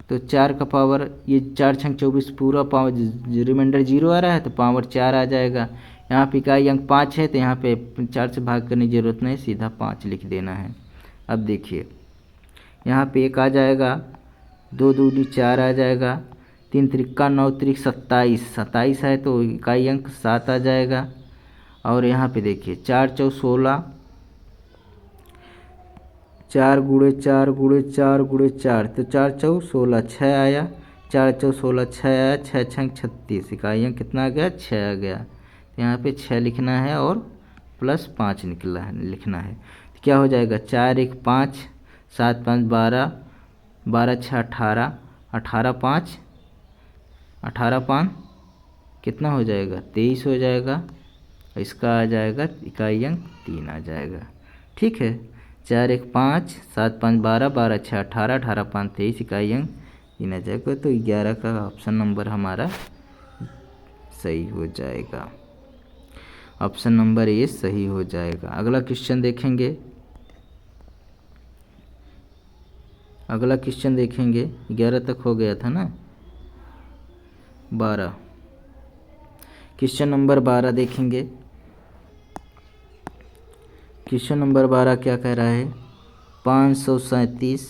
तो 4 का पावर, ये 4 छंग 24 पूरा पावर, रिमाइंडर 0 आ रहा है तो पावर 4 आ जाएगा। यहाँ पे इकाई अंक 5 है तो यहाँ पे 4 से भाग करने की ज़रूरत नहीं, सीधा 5 लिख देना है। अब देखिए यहाँ पे 1 आ जाएगा, 2 दूनी 4 आ जाएगा, 3 त्रिक्का 9 त्रिक 27, 27 है तो इकाई अंक 7 आ जाएगा। और यहाँ पे देखिए 4 चौ 16, 4 गुणे 4 गुणे 4 गुणे 4 तो 4 चौ 16, 6 आया, 4 चौ 16 6 आया, 6 छंग 36, इकाई अंक कितना आ गया? 6 आ गया। तो यहाँ पे 6 लिखना है और प्लस 5 लिखना है। तो क्या हो जाएगा? 4 1 5, 7 5 12, 12 6 18, 18 5, 18 5 कितना हो जाएगा? 23 हो जाएगा। इसका आ जाएगा इकाई अंक 3 आ जाएगा। ठीक है, 4 1 5, 7 5 12, 12 6 18, 18 5 23, इकाई अंक 3 आ जाएगा। तो 11 का ऑप्शन नंबर हमारा सही हो जाएगा। ऑप्शन नंबर ए सही हो जाएगा। अगला क्वेश्चन देखेंगे, अगला क्वेश्चन देखेंगे। 11 तक हो गया था ना? 12, क्वेश्चन नंबर 12 देखेंगे। क्वेश्चन नंबर 12 क्या कह रहा है? 537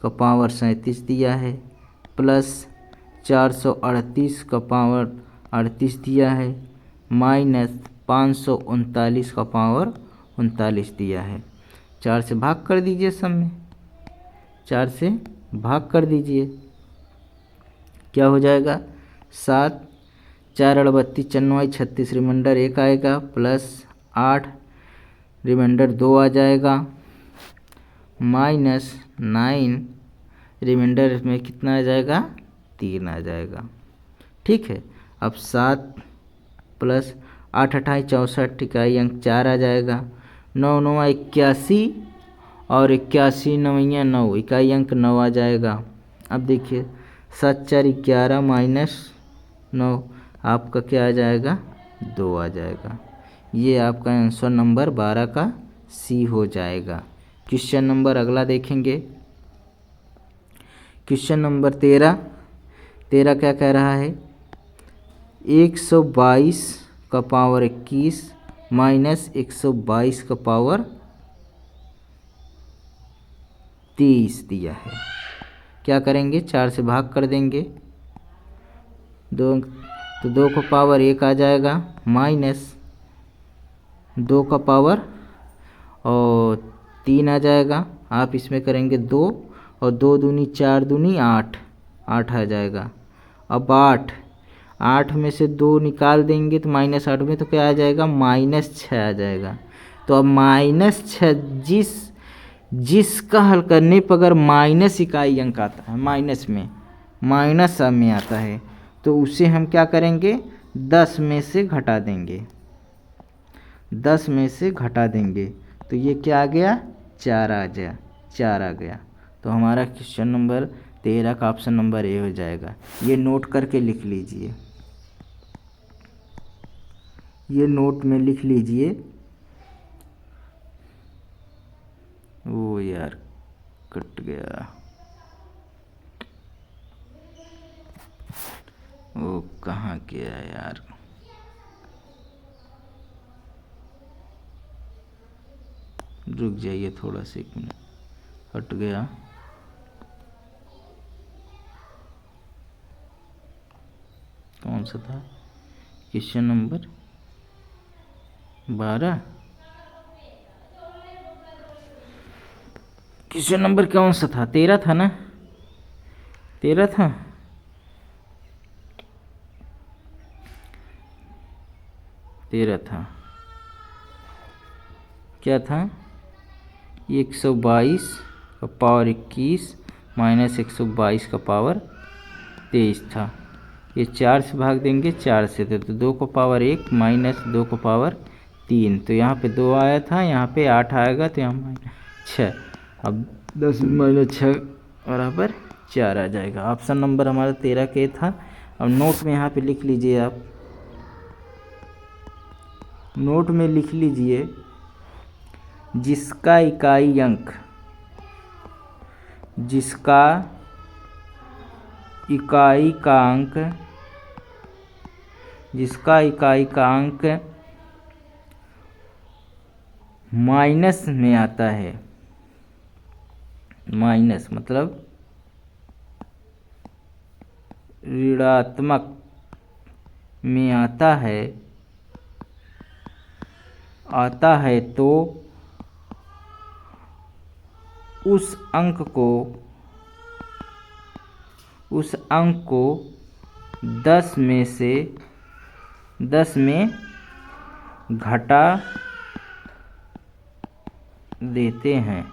का पावर 37 दिया है, प्लस 438 का पावर 38 दिया है, माइनस 539 का पावर 39 दिया है। 4 से भाग कर दीजिए, सब में 4 से भाग कर दीजिए। क्या हो जाएगा? 7 4 38 चन्नवाई 36, रिमाइंडर 1 आएगा, प्लस 8 रिमाइंडर 2 आ जाएगा, माइनस 9 रिमाइंडर में कितना आ जाएगा? 3 आ जाएगा। ठीक है, अब 7 प्लस 8 28 64, इकाई अंक 4 आ जाएगा, 9 9 81 और 81 9 9, इकाई अंक 9 आ जाएगा। अब देखिए 7 4 11 माइनस 9, आपका क्या आ जाएगा? 2 आ जाएगा। ये आपका आंसर नंबर 12 का सी हो जाएगा। क्वेश्चन नंबर अगला देखेंगे। क्वेश्चन नंबर 13 क्या कह रहा है? 122 का पावर 21 माइनस 122 का पावर 23 दिया है। क्या करेंगे? 4 से भाग कर देंगे, 2 तो 2 का पावर 1 आ जाएगा, माइनस 2 का पावर और 3 आ जाएगा। आप इसमें करेंगे 2 और 2 दूनी 4 दूनी 8, 8 आ जाएगा। अब 8 में से 2 निकाल देंगे तो माइनस 8 में तो क्या आ जाएगा? माइनस 6 आ जाएगा। तो अब माइनस 6 जिसका हल करने पर अगर माइनस इकाई अंक आता है, माइनस में माइनस में आता है तो उसे हम क्या करेंगे? 10 में से घटा देंगे, 10 में से घटा देंगे तो ये क्या आ गया? 4 आ गया, 4 आ गया। तो हमारा क्वेश्चन नंबर 13 का ऑप्शन नंबर ए हो जाएगा। ये नोट करके लिख लीजिए, ये नोट में लिख लीजिए। ओ यार कट गया, ओ कहाँ गया यार? रुक जाइए थोड़ा सा, 1 मिनट, हट गया। कौन सा था? क्वेश्चन नंबर 12, क्वेश्चन नंबर कौन सा था? 13 था ना? 13 था। क्या था? 122 का पावर 21 माइनस 122 का पावर 23 था। ये 4 से भाग देंगे, 4 से तो 2 को पावर 1 माइनस 2 को पावर 3, तो यहाँ पे 2 आया था, यहाँ पे 8 आएगा, तो यहाँ माइनस 6। अब 10 माइनस 6 बराबर 4 आ जाएगा। ऑप्शन नंबर हमारा 13 के था। अब नोट में यहाँ पे लिख लीजिए, आप नोट में लिख लीजिए, जिसका इकाई अंक, जिसका इकाई का अंक, जिसका इकाई का अंक माइनस में आता है, माइनस मतलब ऋणात्मक में आता है तो उस अंक को 10 में घटा देते हैं,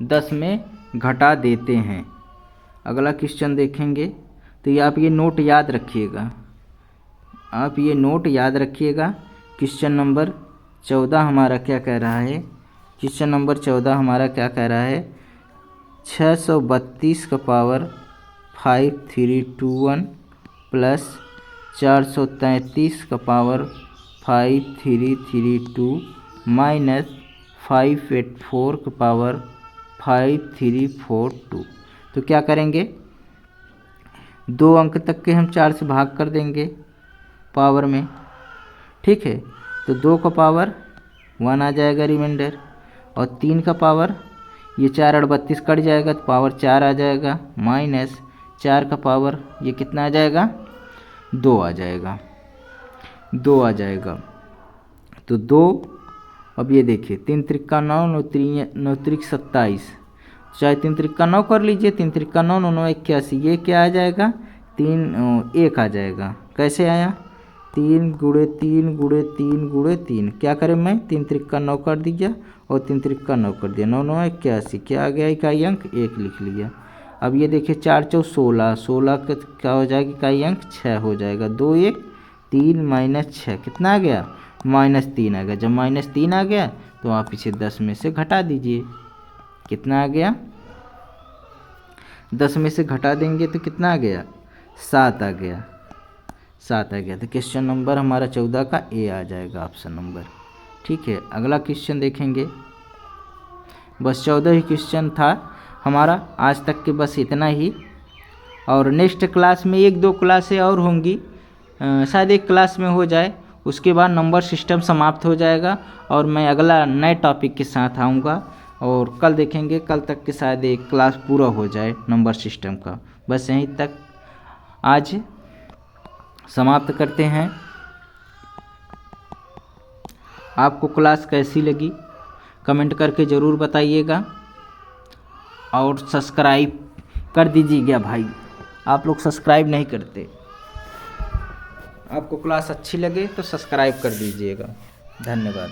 10 में घटा देते हैं। अगला क्वेश्चन देखेंगे, तो ये आप ये नोट याद रखिएगा, आप ये नोट याद रखिएगा। क्वेश्चन नंबर 14 हमारा क्या कह रहा है, क्वेश्चन नंबर 14 हमारा क्या कह रहा है, 632 का पावर 5321 प्लस 433 का पावर 5332 माइनस 584 का पावर 5342। तो क्या करेंगे, 2 अंक तक के हम 4 से भाग कर देंगे पावर में, ठीक है। तो 2 का पावर 1 आ जाएगा रिमाइंडर, और 3 का पावर, ये 4 और 32 कट जाएगा तो पावर 4 आ जाएगा, माइनस 4 का पावर ये कितना आ जाएगा, 2 आ जाएगा, 2 आ जाएगा। तो 2, अब ये देखिए 3 त्रिक्का 9, 9 त्रिक 27, चाहे 3 त्रिक्का 9 कर लीजिए, 3 त्रिक्का 9, 9 9 81, ये क्या आ जाएगा, 3 1 आ जाएगा। कैसे आया, 3 गुणे 3 गुणे 3 गुणे 3, क्या करें मैं, 3 त्रिक्का 9 कर दीजिए और 3 त्रिक्का 9 कर दिया, 9 9 81, क्या आ गया इकाई अंक 1 लिख लिया। अब ये देखिए 4 4 16, 16 का क्या हो जाएगा इकाई अंक 6 हो जाएगा, 2 1 3 माइनस 6 कितना आ गया, -3 आ गया। जब -3 आ गया तो आप इसे 10 में से घटा दीजिए, कितना आ गया, 10 में से घटा देंगे तो कितना आ गया, 7 आ गया, 7 आ गया। तो क्वेश्चन नंबर हमारा 14 का ए आ जाएगा ऑप्शन नंबर, ठीक है। अगला क्वेश्चन देखेंगे, बस 14 ही क्वेश्चन था हमारा आज तक के, बस इतना ही। और नेक्स्ट क्लास में 1-2 क्लासें और होंगी, शायद एक क्लास में हो जाए, उसके बाद नंबर सिस्टम समाप्त हो जाएगा और मैं अगला नए टॉपिक के साथ आऊँगा। और कल देखेंगे, कल तक के शायद एक क्लास पूरा हो जाए नंबर सिस्टम का। बस यहीं तक आज समाप्त करते हैं। आपको क्लास कैसी लगी कमेंट करके ज़रूर बताइएगा, और सब्सक्राइब कर दीजिएगा भाई, आप लोग सब्सक्राइब नहीं करते। आपको क्लास अच्छी लगे तो सब्सक्राइब कर दीजिएगा। धन्यवाद।